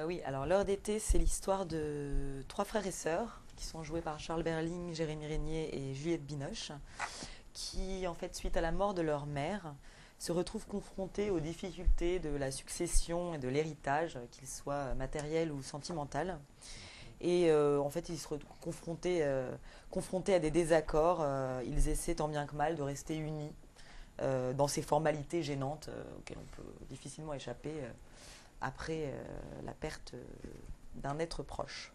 Oui, alors L'heure d'été, c'est l'histoire de trois frères et sœurs qui sont joués par Charles Berling, Jérémy Régnier et Juliette Binoche, qui, en fait, suite à la mort de leur mère, se retrouvent confrontés aux difficultés de la succession et de l'héritage, qu'il soit matériel ou sentimental. Et en fait, ils se retrouvent confrontés à des désaccords. Ils essaient tant bien que mal de rester unis dans ces formalités gênantes auxquelles on peut difficilement échapper après la perte d'un être proche.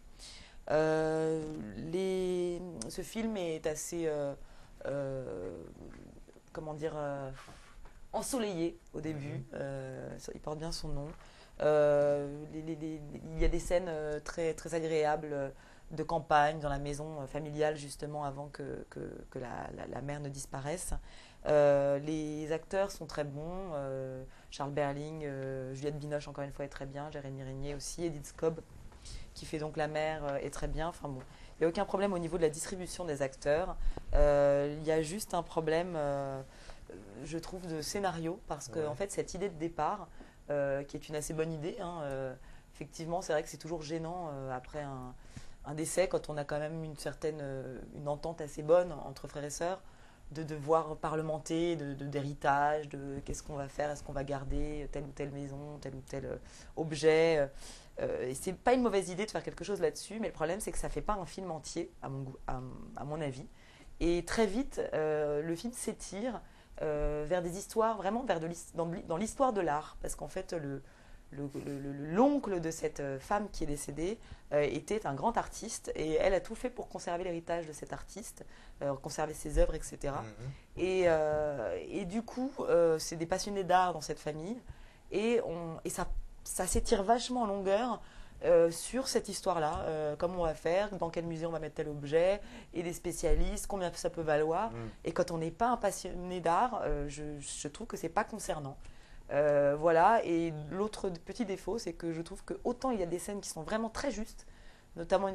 Euh, Ce film est assez, comment dire, ensoleillé au début. Il porte bien son nom. Il y a des scènes très, très agréables de campagne dans la maison familiale justement avant que la mère ne disparaisse. Les acteurs sont très bons. Charles Berling, Juliette Binoche encore une fois est très bien, Jérémy Régnier aussi, Edith Scobb qui fait donc la mère est très bien. Enfin bon, il n'y a aucun problème au niveau de la distribution des acteurs. Il y a juste un problème, je trouve, de scénario parce que en fait cette idée de départ, qui est une assez bonne idée, hein, effectivement c'est vrai que c'est toujours gênant après un décès quand on a quand même une entente assez bonne entre frères et sœurs de devoir parlementer d'héritage, de qu'est-ce qu'on va faire, est-ce qu'on va garder telle ou telle maison, tel ou tel objet. Et c'est pas une mauvaise idée de faire quelque chose là-dessus, mais le problème c'est que ça fait pas un film entier, à mon avis. Et très vite, le film s'étire vers des histoires, vraiment dans l'histoire de l'art, parce qu'en fait, l'oncle de cette femme qui est décédée était un grand artiste et elle a tout fait pour conserver l'héritage de cet artiste, conserver ses œuvres, etc. Et du coup, c'est des passionnés d'art dans cette famille et ça s'étire vachement en longueur sur cette histoire-là, comment on va faire, dans quel musée on va mettre tel objet, et des spécialistes, combien ça peut valoir. Et quand on n'est pas un passionné d'art, je trouve que c'est pas concernant. Voilà, et l'autre petit défaut, c'est que je trouve que autant il y a des scènes qui sont vraiment très justes, notamment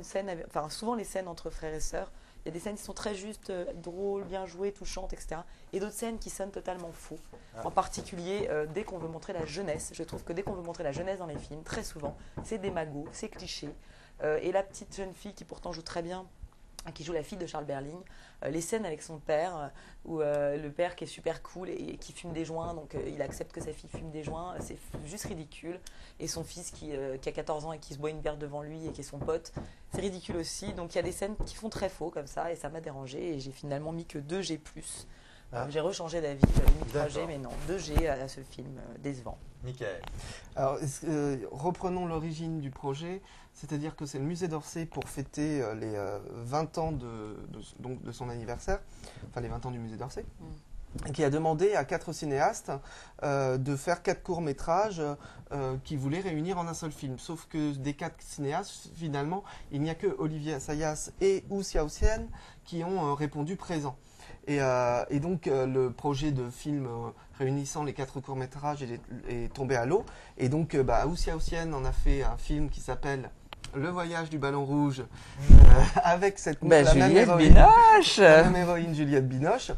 enfin souvent les scènes entre frères et sœurs, il y a des scènes qui sont très justes, drôles, bien jouées, touchantes, etc. Et d'autres scènes qui sonnent totalement faux. En particulier, dès qu'on veut montrer la jeunesse, je trouve que dès qu'on veut montrer la jeunesse dans les films, très souvent, c'est des magots, c'est cliché. Et la petite jeune fille qui pourtant joue très bien, qui joue la fille de Charles Berling, les scènes avec son père, où le père qui est super cool et qui fume des joints, donc il accepte que sa fille fume des joints, c'est juste ridicule. Et son fils qui a 14 ans et qui se boit une bière devant lui et qui est son pote, c'est ridicule aussi. Donc il y a des scènes qui font très faux comme ça et ça m'a dérangé et j'ai finalement mis que 2G+. J'ai rechangé d'avis, j'avais mis 3G, mais non, 2G à ce film décevant. Michael. Alors, reprenons l'origine du projet, c'est-à-dire que c'est le musée d'Orsay pour fêter les 20 ans donc de son anniversaire, enfin les 20 ans du musée d'Orsay, qui a demandé à 4 cinéastes de faire 4 courts-métrages qu'ils voulaient réunir en un seul film. Sauf que des 4 cinéastes, finalement, il n'y a que Olivier Assayas et Wu Xiaoxian qui ont répondu présent. Et donc le projet de film réunissant les 4 courts-métrages est tombé à l'eau. Et donc Wu Xiaoxian en a fait un film qui s'appelle Le voyage du ballon rouge avec la même héroïne Juliette Binoche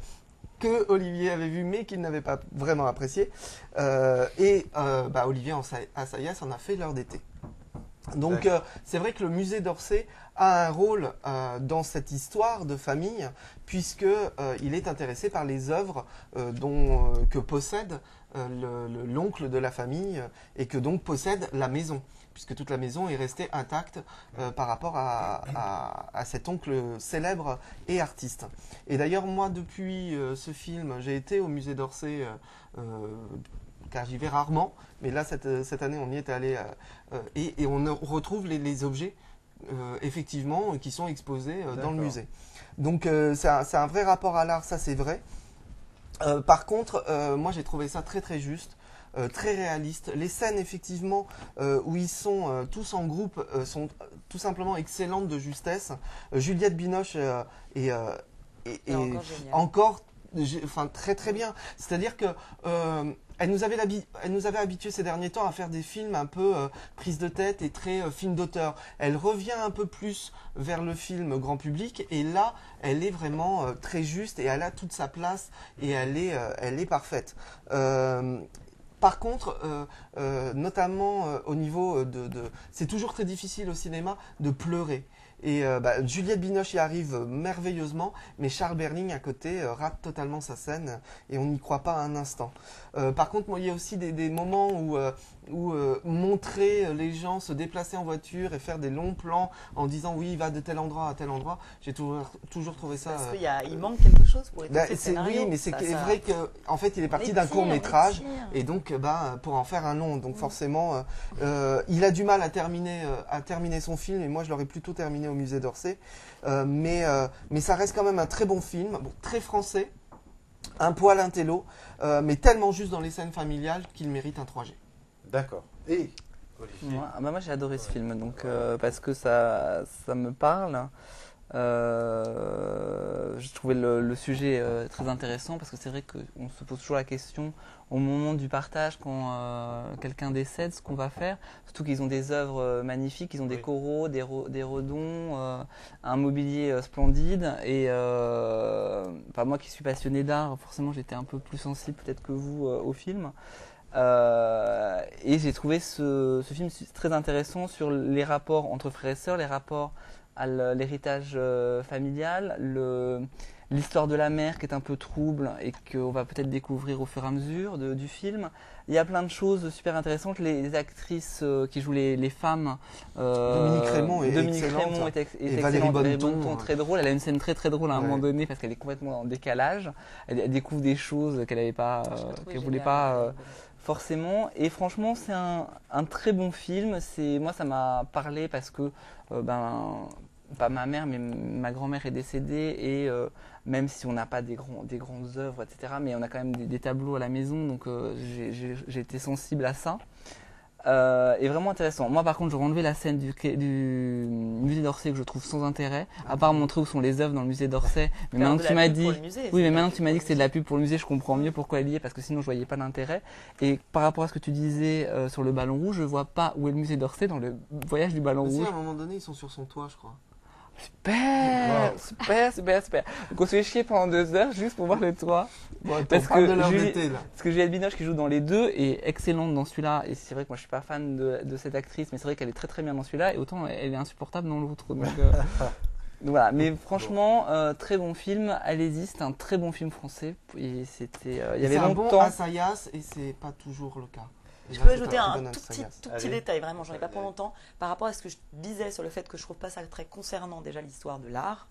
que Olivier avait vu mais qu'il n'avait pas vraiment apprécié. Olivier Assayas en a fait L'heure d'été. Donc c'est vrai que le musée d'Orsay a un rôle dans cette histoire de famille puisque il est intéressé par les œuvres que possède l'oncle de la famille et que donc possède la maison puisque toute la maison est restée intacte par rapport à cet oncle célèbre et artiste. Et d'ailleurs moi depuis ce film j'ai été au musée d'Orsay car j'y vais rarement, mais là cette année on y est allé et on retrouve les objets effectivement qui sont exposés dans le musée. Donc c'est un vrai rapport à l'art, ça c'est vrai. Par contre, moi j'ai trouvé ça très très juste. Très réaliste. Les scènes effectivement où ils sont tous en groupe sont tout simplement excellentes de justesse. Juliette Binoche est encore très très bien. C'est-à-dire que elle nous avait habitués ces derniers temps à faire des films un peu prise de tête et très film d'auteur. Elle revient un peu plus vers le film grand public et là, elle est vraiment très juste et elle a toute sa place et elle est parfaite. par contre, notamment au niveau c'est toujours très difficile au cinéma de pleurer. Et Juliette Binoche y arrive merveilleusement, mais Charles Berling à côté rate totalement sa scène et on n'y croit pas un instant. Par contre, moi, il y a aussi des moments où montrer les gens se déplacer en voiture et faire des longs plans en disant oui, il va de tel endroit à tel endroit. J'ai toujours trouvé ça. Parce qu'il manque quelque chose pour étoffer le scénario. Oui, mais c'est vrai qu'en fait, il est parti d'un court métrage et donc pour en faire un long. Donc forcément, il a du mal à terminer son film et moi, je l'aurais plutôt terminé au musée d'Orsay. Mais ça reste quand même un très bon film, bon, très français, un poil intello, mais tellement juste dans les scènes familiales qu'il mérite un 3G. D'accord. Et Olivier? Moi j'ai adoré ce film, donc, parce que ça me parle. Je trouvais le sujet très intéressant parce que c'est vrai qu'on se pose toujours la question au moment du partage quand quelqu'un décède, ce qu'on va faire. Surtout qu'ils ont des œuvres magnifiques, ils ont des coraux, des redons, un mobilier splendide. Et moi qui suis passionné d'art, forcément j'étais un peu plus sensible peut-être que vous au film. Et j'ai trouvé ce film très intéressant sur les rapports entre frères et sœurs, les rapports à l'héritage familial, l'histoire de la mère qui est un peu trouble et qu'on va peut-être découvrir au fur et à mesure du film. Il y a plein de choses super intéressantes. Les actrices qui jouent les femmes, Dominique Raymond est excellente. Et Valérie Bonneton, très drôle. Elle a une scène très très drôle à un moment donné parce qu'elle est complètement en décalage. Elle découvre des choses qu'elle voulait pas forcément. Et franchement, c'est un très bon film. Moi, ça m'a parlé parce que pas ma mère, mais ma grand-mère est décédée et même si on n'a pas des grandes œuvres, etc., mais on a quand même des tableaux à la maison, donc j'ai été sensible à ça. Et vraiment intéressant. Moi, par contre, j'aurais enlevé la scène du musée d'Orsay que je trouve sans intérêt, à part montrer où sont les œuvres dans le musée d'Orsay. Mais maintenant que tu m'as dit, que c'est de la pub pour le musée, je comprends mieux pourquoi elle y est, parce que sinon je voyais pas d'intérêt. Et par rapport à ce que tu disais sur le ballon rouge, je vois pas où est le musée d'Orsay dans le voyage du ballon rouge. À un moment donné, ils sont sur son toit, je crois. Super. Donc on se fait chier pendant 2 heures juste pour voir le toit. Bon, parce que Juliette Binoche qui joue dans les deux est excellente dans celui-là. Et c'est vrai que moi je suis pas fan de cette actrice, mais c'est vrai qu'elle est très très bien dans celui-là. Et autant elle est insupportable dans l'autre. Donc voilà. Mais franchement, très bon film. Allez-y, c'est un très bon film français. Et c'était, il y avait longtemps. C'est un bon Assayas et c'est pas toujours le cas. Je peux ajouter un tout petit détail, vraiment, j'en ai pas pour longtemps, par rapport à ce que je disais sur le fait que je trouve pas ça très concernant déjà l'histoire de l'art,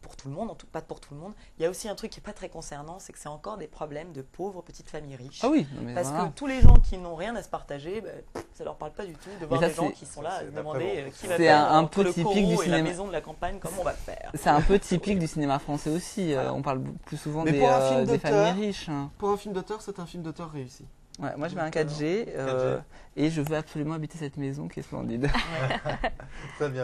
pour tout le monde, pas pour tout le monde. Il y a aussi un truc qui est pas très concernant, c'est que c'est encore des problèmes de pauvres petites familles riches. Ah oui, parce que tous les gens qui n'ont rien à se partager, ça leur parle pas du tout de voir des gens qui sont là à se demander qui va faire un peu le typique du cinéma. la maison de la campagne, comment on va le faire. C'est un peu typique du cinéma français aussi. On parle plus souvent des familles riches. Pour un film d'auteur, c'est un film d'auteur réussi. Ouais, moi je mets un 4G, et je veux absolument habiter cette maison qui est splendide. Très bien.